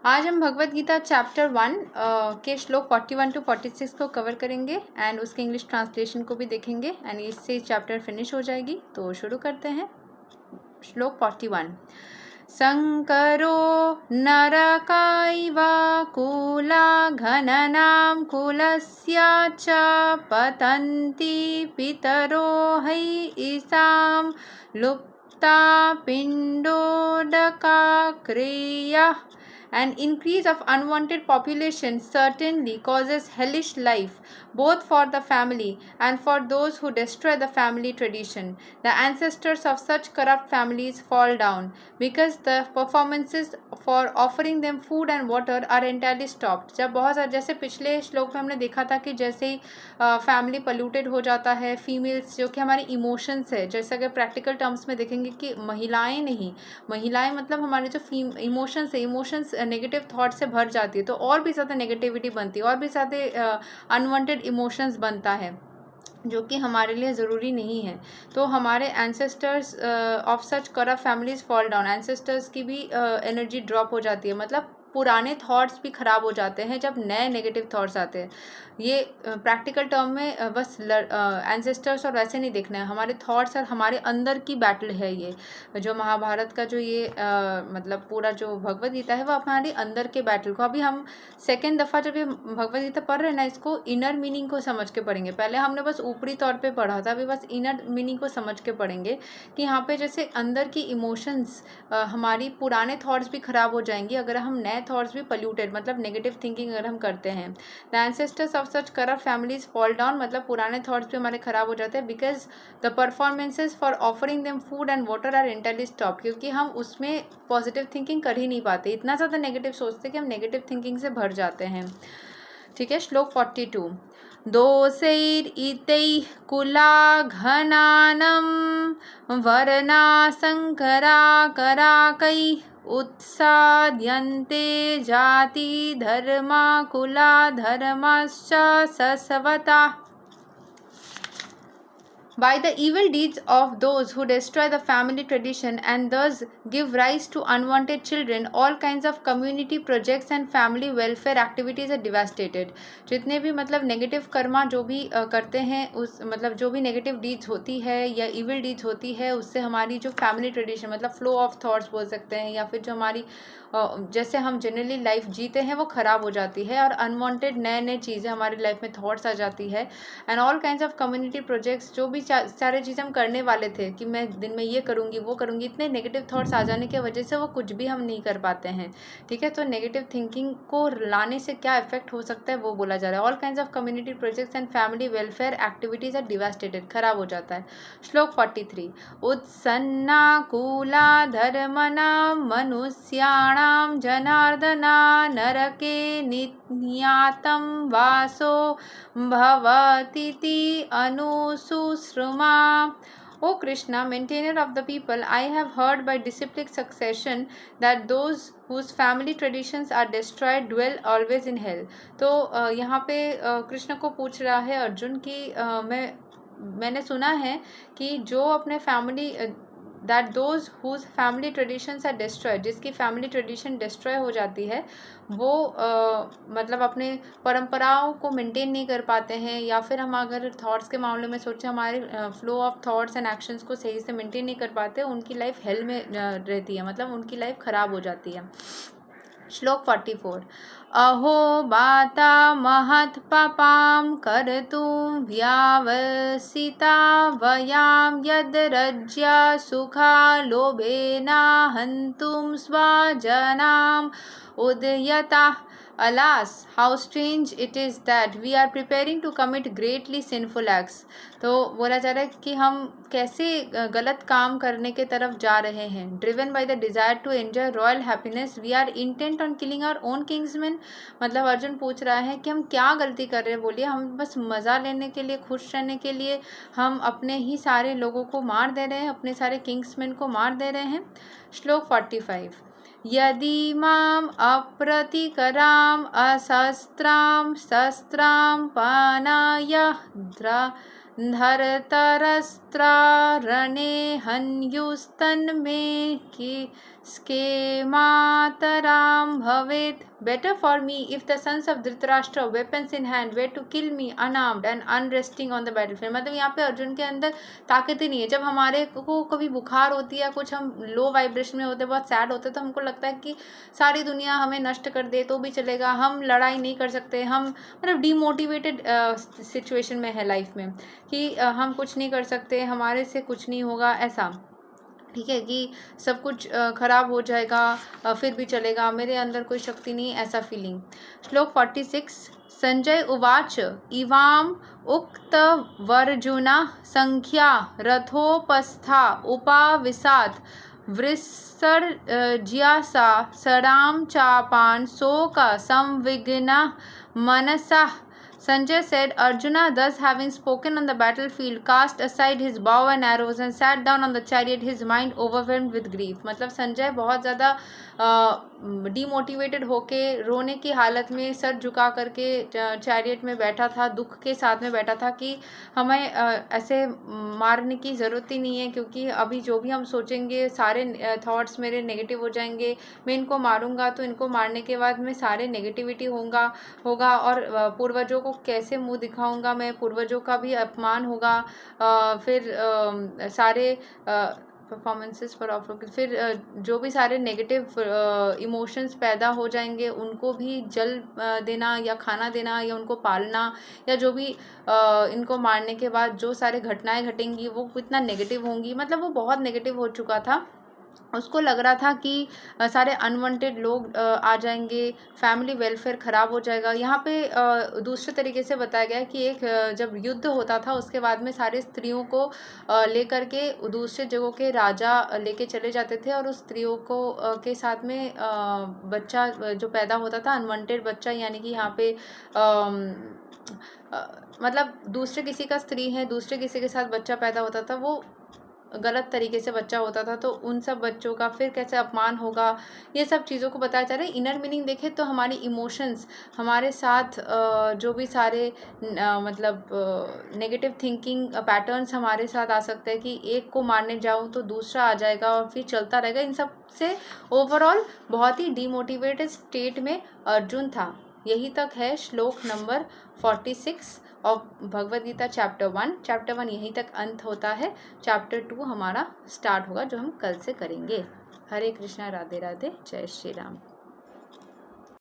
आज हम भगवत गीता चैप्टर 1 के श्लोक 41 to 46 को कवर करेंगे एंड उसके इंग्लिश ट्रांसलेशन को भी देखेंगे एंड इससे चैप्टर फिनिश हो जाएगी। तो शुरू करते हैं। श्लोक 41। संकरो नरकाइव कुला घननां कुलस्य च पतन्ति पितरो है ईसां लुप्ता पिंडोदका क्रिया। An increase of unwanted population certainly causes hellish life, both for the family and for those who destroy the family tradition. The ancestors of such corrupt families fall down because the performances for offering them food and water are entirely stopped. जब बहुत सारे जैसे पिछले श्लोक में हमने देखा था कि जैसे ही फैमिली पोल्यूटेड हो जाता है, फीमेल्स जो कि हमारी इमोशंस है, जैसे अगर प्रैक्टिकल टर्म्स में देखेंगे कि महिलाएं नहीं, महिलाएं मतलब हमारे जो इमोशंस है, इमोशंस नेगेटिव थॉट से भर जाती है तो और भी ज़्यादा नेगेटिविटी बनती है, और भी ज़्यादा अनवांटेड इमोशंस बनता है जो कि हमारे लिए ज़रूरी नहीं है। तो हमारे ancestors of such corrupt families fall down, ancestors की भी एनर्जी ड्रॉप हो जाती है, मतलब पुराने थॉट्स भी ख़राब हो जाते हैं जब नए नेगेटिव थॉट्स आते हैं। ये प्रैक्टिकल टर्म में बस एंसेस्टर्स और वैसे नहीं देखना है, हमारे थॉट्स और हमारे अंदर की बैटल है। ये जो महाभारत का जो ये मतलब पूरा जो भगवद गीता है वो हमारे अंदर के बैटल को, अभी हम सेकेंड दफ़ा जब ये भगवद गीता पढ़ रहे हैं ना, इसको इनर मीनिंग को समझ के पढ़ेंगे। पहले हमने बस ऊपरी तौर पे पढ़ा था, अभी बस इनर मीनिंग को समझ के पढ़ेंगे कि यहाँ पे जैसे अंदर की इमोशंस, हमारी पुराने थॉट्स भी ख़राब हो जाएंगी अगर हम नए थॉट्स भी पोल्यूटेड मतलब नेगेटिव थिंकिंग अगर हम करते हैं। The ancestors of such corrupt families fall down, मतलब पुराने थॉट्स भी हमारे ख़राब हो जाते हैं because the performances for offering them food and water are entirely stop, क्योंकि हम उसमें पॉजिटिव थिंकिंग कर ही नहीं पाते, इतना ज़्यादा नेगेटिव सोचते कि हम नेगेटिव थिंकिंग से भर जाते हैं। ठीक है। श्लोक 42। दोषैरितैः कुला घनानं वर्णा संकरा कराकैः उत्साद्यन्ते जाति धर्मा कुला धर्माश्च सस्वता। By the evil deeds of those who destroy the family tradition and thus give rise to unwanted children, all kinds of community projects and family welfare activities are devastated. जितने भी मतलब नेगेटिव कर्मा जो भी करते हैं, उस मतलब जो भी नेगेटिव डीड्स होती है या इविल डीड्स होती है, उससे हमारी जो फैमिली ट्रेडिशन मतलब फ्लो ऑफ थॉट्स बोल सकते हैं, या फिर जो हमारी जैसे हम जनरली लाइफ जीते हैं वो ख़राब हो जाती है और अनवांटेड नए नए चीज़ें हमारी लाइफ में थॉट्स आ जाती है। And all kinds of community projects, जो भी सारे चीज़ हम करने वाले थे कि मैं दिन में ये करूँगी वो करूँगी, इतने नेगेटिव थॉट्स आ जाने की वजह से वो कुछ भी हम नहीं कर पाते हैं। ठीक है। तो नेगेटिव थिंकिंग को लाने से क्या इफेक्ट हो सकता है वो बोला जा रहा है। All kinds of community projects and family welfare activities are devastated, खराब हो जाता है। श्लोक 43। उत्सन्नाकुला धर्मणां मनुष्याणां जनार्दना नरके नियातं वासो भवतीति अनुसुश्रुमा। O Krishna, maintainer of the people, I have heard by disciplic succession that those whose family traditions are destroyed dwell always in hell. तो यहाँ पे कृष्ण को पूछ रहा है अर्जुन कि मैंने सुना है कि जो अपने family that those whose family traditions are destroyed, जिसकी फैमिली ट्रेडिशन डिस्ट्रॉय हो जाती है वो मतलब अपने परंपराओं को मेंटेन नहीं कर पाते हैं, या फिर हम अगर थॉट्स के मामले में सोचें हमारे flow of thoughts and actions को सही से मेंटेन नहीं कर पाते, उनकी लाइफ हेल में रहती है, मतलब उनकी लाइफ ख़राब हो जाती है। श्लोक 44। अहो बाता महत् पापां कर्तुं व्यावसिता वयां यद् रज्या सुखा लोभेना हन्तुं स्वजनाम् उदयता। Alas, how strange it is that we are preparing to commit greatly sinful acts. तो बोला जा रहा है कि हम कैसे गलत काम करने के तरफ जा रहे हैं। Driven by the desire to enjoy royal happiness we are intent on killing our own kingsmen. मतलब अर्जुन पूछ रहा है कि हम क्या गलती कर रहे हैं। बोलिए, हम बस मज़ा लेने के लिए, खुश रहने के लिए हम अपने ही सारे लोगों को मार दे रहे हैं, अपने सारे किंग्समैन को मार दे रहे हैं। श्लोक 45। यदि माम अप्रतिकराम अशस्त्राम शस्त्राम पानाय धर्तरस्तव रणे हन्युस्तन्मे किसके मातराम भवेत्. Better for me if the sons of Dhritarashtra, weapons in hand, were to kill me unarmed and unresting on the battlefield. मतलब यहाँ पे अर्जुन के अंदर ताकत ही नहीं है. जब हमारे को कभी बुखार होती है, कुछ हम लो वाइब्रेशन में होते, बहुत सैड होते, तो हमको लगता है कि सारी दुनिया हमें नष्ट कर दे तो भी चलेगा, हम लड़ाई नहीं कर सकते, हम मतलब डीमोटिवेटेड सिचुएशन में है लाइफ में कि हम कुछ नहीं कर सकते, हमारे से कुछ नहीं होगा, ऐसा. ठीक है कि सब कुछ खराब हो जाएगा, फिर भी चलेगा, मेरे अंदर कोई शक्ति नहीं, ऐसा फीलिंग. श्लोक 46. संजय उवाच इवाम उक्तवर्जुना संख्या रथोपस्था उपाविशात् वृषर्ज्यासा सराम चापान शोक संविघ्न मनसा. Sanjay said, Arjuna, thus having spoken on the battlefield, cast aside his bow and arrows and sat down on the chariot, his mind overwhelmed with grief. मतलब संजय बहुत ज़्यादा डीमोटिवेटेड होके रोने की हालत में सर झुका करके चैरियट में बैठा था, दुख के साथ में बैठा था कि हमें ऐसे मारने की ज़रूरत ही नहीं है, क्योंकि अभी जो भी हम सोचेंगे सारे थॉट्स मेरे नेगेटिव हो जाएंगे. मैं इनको मारूंगा तो इनको मारने के बाद में सारे नेगेटिविटी होगा और पूर्वजों को कैसे मुंह दिखाऊंगा मैं, पूर्वजों का भी अपमान होगा. फिर सारे परफॉर्मेंसेस पर ऑफ, फिर जो भी सारे नेगेटिव इमोशंस पैदा हो जाएंगे उनको भी जल देना या खाना देना या उनको पालना, या जो भी इनको मारने के बाद जो सारे घटनाएं घटेंगी वो कितना नेगेटिव होंगी. मतलब वो बहुत नेगेटिव हो चुका था. उसको लग रहा था कि सारे अनवांटेड लोग आ जाएंगे, फैमिली वेलफेयर ख़राब हो जाएगा. यहाँ पे दूसरे तरीके से बताया गया है कि एक जब युद्ध होता था उसके बाद में सारे स्त्रियों को लेकर के दूसरे जगहों के राजा लेके चले जाते थे, और उस स्त्रियों को के साथ में बच्चा जो पैदा होता था, अनवांटेड बच्चा, यानी कि यहाँ पे मतलब दूसरे किसी का स्त्री है, दूसरे किसी के साथ बच्चा पैदा होता था, वो गलत तरीके से बच्चा होता था, तो उन सब बच्चों का फिर कैसे अपमान होगा, ये सब चीज़ों को बताया जा रहा है. इनर मीनिंग देखें तो हमारी इमोशंस हमारे साथ जो भी सारे मतलब नेगेटिव थिंकिंग पैटर्न्स हमारे साथ आ सकते हैं कि एक को मारने जाऊं तो दूसरा आ जाएगा और फिर चलता रहेगा. इन सब से ओवरऑल बहुत ही डीमोटिवेटेड स्टेट में अर्जुन था. यही तक है श्लोक नंबर 46 और भगवद गीता चैप्टर 1 यहीं तक अंत होता है. चैप्टर 2 हमारा स्टार्ट होगा, जो हम कल से करेंगे. हरे कृष्णा, राधे राधे, जय श्री राम.